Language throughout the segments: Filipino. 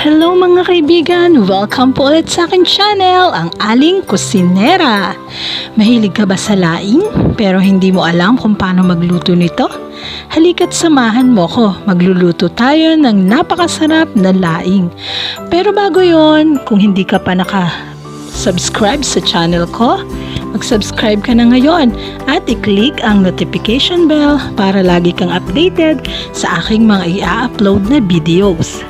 Hello mga kaibigan! Welcome po ulit sa aking channel, ang Aling Kusinera. Mahilig ka ba sa laing? Pero hindi mo alam kung paano magluto nito? Halika't samahan mo ko. Magluluto tayo ng napakasarap na laing. Pero bago yon, kung hindi ka pa naka-subscribe sa channel ko, mag-subscribe ka na ngayon at i-click ang notification bell para lagi kang updated sa aking mga i-upload na videos.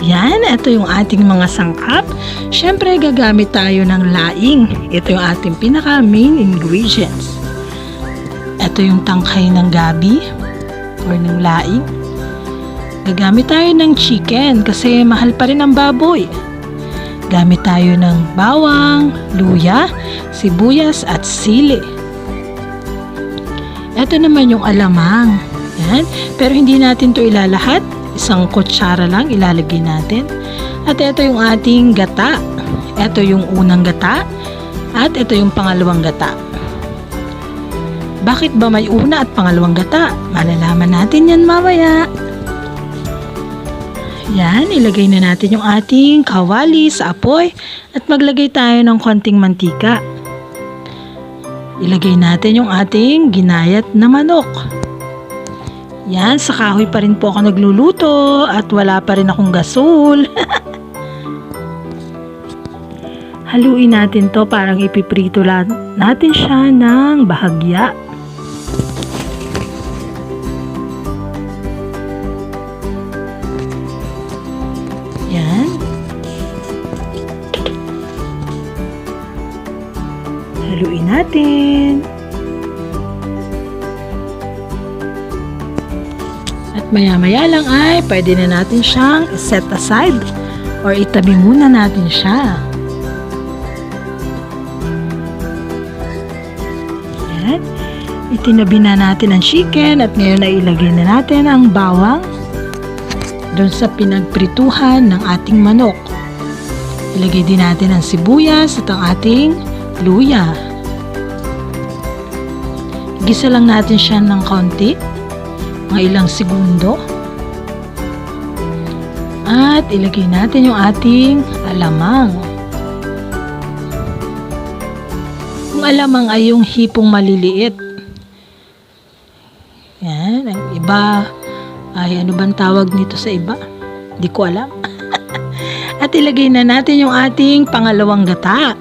Yan, ito yung ating mga sangkap. Siyempre, gagamit tayo ng laing. Ito yung ating pinaka main ingredients. Ito yung tangkay ng gabi or ng laing. Gagamit tayo ng chicken kasi mahal pa rin ang baboy. Gamit tayo ng bawang, luya, sibuyas at sili. Ito naman yung alamang. Yan. Pero hindi natin to ilalahat. Isang kutsara lang ilalagay natin. At ito yung ating gata. Ito yung unang gata. At ito yung pangalawang gata. Bakit ba may una at pangalawang gata? Malalaman natin yan mamaya. Yan, ilagay na natin yung ating kawali sa apoy. At maglagay tayo ng konting mantika. Ilagay natin yung ating ginayat na manok. Yan, sa kahoy pa rin po ako nagluluto at wala pa rin akong gasol. Haluin natin to, parang ipiprito lang natin siya ng bahagya. Yan. Haluin natin. Maya-maya lang ay pwede na natin siyang set aside or itabi muna natin siya. Yan. Itinabi na natin ang chicken at ngayon ay ilagay na natin ang bawang doon sa pinagprituhan ng ating manok. Ilagay din natin ang sibuyas at ang ating luya. Gisa lang natin siya ng konti. Mga ilang segundo. At ilagay natin yung ating alamang. Yung alamang ay yung hipong maliliit. Yan. Ang iba ay ano bang tawag nito sa iba? Di ko alam. At ilagay na natin yung ating pangalawang gata.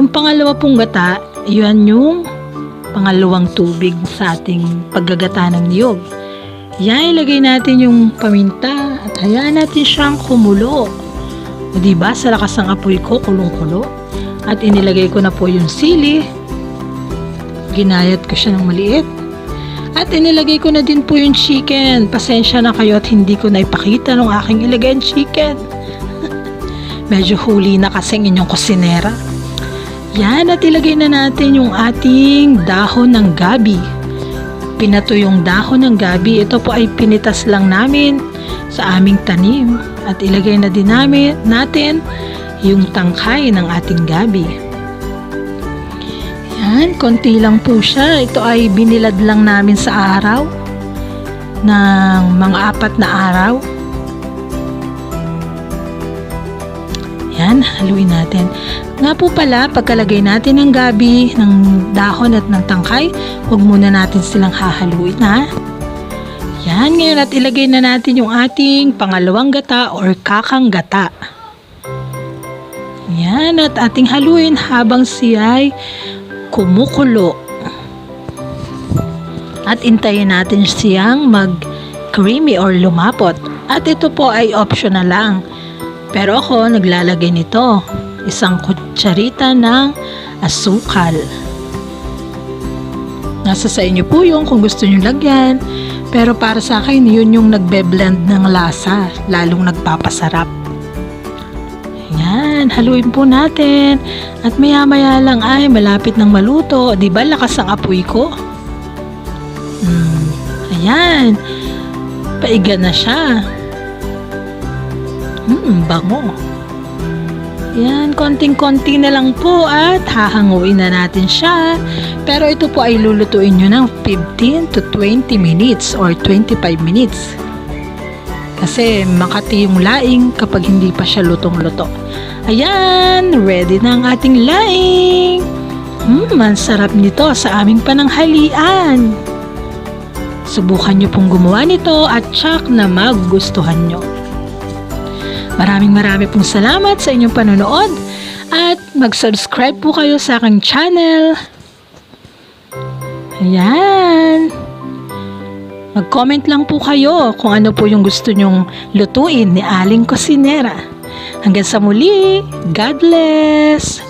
Yung pangalawa pong gata, yun yung pangalawang tubig sa ating paggagata ng niyog. Yan, ilagay natin yung paminta at hayaan natin siyang kumulo. O diba, sa lakas ng apoy ko, kulong-kulo. At inilagay ko na po yung sili. Ginayat ko siya ng maliit. At inilagay ko na din po yung chicken. Pasensya na kayo at hindi ko na ipakita nung aking ilagay ang chicken. Medyo huli na kasing inyong kusinera. Yan, at ilagay na natin yung ating dahon ng gabi. Pinato yung dahon ng gabi. Ito po ay pinitas lang namin sa aming tanim. At ilagay na din natin yung tangkay ng ating gabi. Yan, konti lang po siya. Ito ay binilad lang namin sa araw ng mga 4 na araw. Yan, haluin natin. Nga po pala, pagkalagay natin ng gabi, ng dahon at ng tangkay, huwag muna natin silang hahaluin ha. Yan, ngayon at ilagay na natin yung ating pangalawang gata or kakang gata. Yan, at ating haluin habang siya ay kumukulo. At intayin natin siyang mag-creamy or lumapot. At ito po ay optional lang. Pero ako naglalagay nito. Isang kutsarita ng asukal. Nasa sa inyo po yung kung gusto nyo lagyan. Pero para sa akin, yun yung nagbe-blend ng lasa. Lalong nagpapasarap. Yan, haluin po natin. At maya-maya lang ay malapit ng maluto. Diba lakas ang apoy ko? Ayan. Paiga na siya. Bango. Yan, konting-konti na lang po at hahanguin na natin siya. Pero ito po ay lulutuin nyo ng 15 to 20 minutes or 25 minutes. Kasi makati yung laing kapag hindi pa siya lutong-luto. Ayan, ready na ang ating laing. Ang sarap nito sa aming pananghalian. Subukan nyo pong gumawa nito at tsak na magugustuhan nyo. Maraming pong salamat sa inyong panonood at mag-subscribe po kayo sa aking channel. Ayan. Mag-comment lang po kayo kung ano po yung gusto nyong lutuin ni Aling Kusinera. Hanggang sa muli, God bless!